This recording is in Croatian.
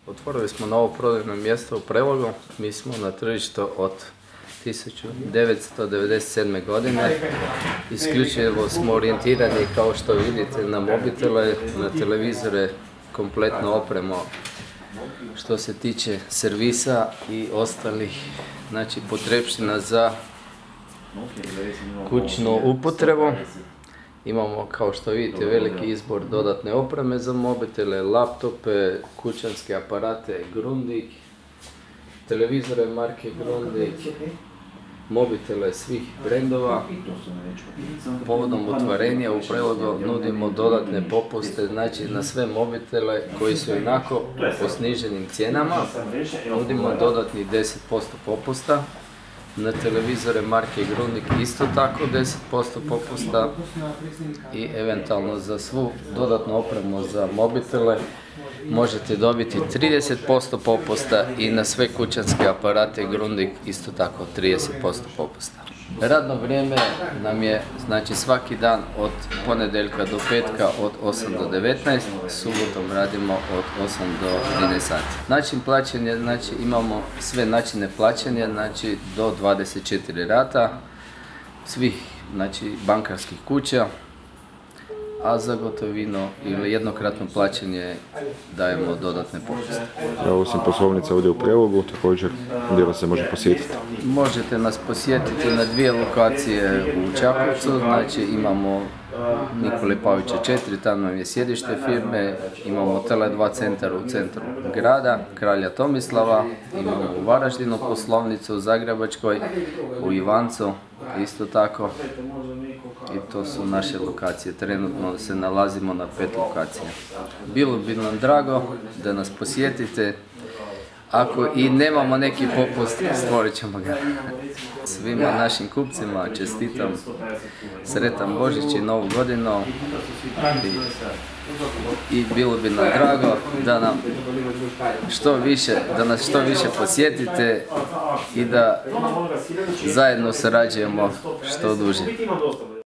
Otvorili smo novo prodajno mjesto u Prelogu. Mi smo na tržištu od 1997. godine. Isključivo smo orijentirani, kao što vidite, na mobitele, na televizore, kompletno opremu što se tiče servisa i ostalih potrepština za kućnu upotrebu. Imamo, kao što vidite, veliki izbor dodatne opreme za mobitele, laptope, kućanske aparate Grundig, televizore marke Grundig, mobitele svih brendova. Povodom otvorenja u Prelogu nudimo dodatne popuste, na sve mobitele koji su inako po sniženim cijenama. Nudimo dodatni 10% popusta. Na televizore marke Grundig isto tako 10% popusta i eventualno za svu dodatnu opremu za mobitele možete dobiti 30% popusta i na sve kućanske aparate Grundig isto tako 30% popusta. Radno vrijeme nam je svaki dan od ponedjeljka do petka od 8 do 19, subotom radimo od 8 do 13 sati. Način plaćanja, imamo sve načine plaćanja, do 24 rata, svih bankarskih kuća, a za gotovino ili jednokratno plaćanje dajemo dodatne popuste. Osim poslovnica ovdje u Prelogu, također gdje vas se može posjetiti? Možete nas posjetiti na dvije lokacije u Čakovcu, imamo Nikole Pavića 4, tamo nam je sjedište firme, imamo Tele2 centar u centru grada, Kralja Tomislava, imamo u Varaždinu poslovnicu, u Zagrebačkoj, u Ivancu isto tako. I to su naše lokacije, trenutno se nalazimo na 5 lokacija. Bilo bi nam drago da nas posjetite, ako i nemamo neki popust, stvorit ćemo ga. Svima našim kupcima čestitam sretan Božić i Novu godinu i bilo bi nam drago da nas što više posjetite i da zajedno surađujemo što duže.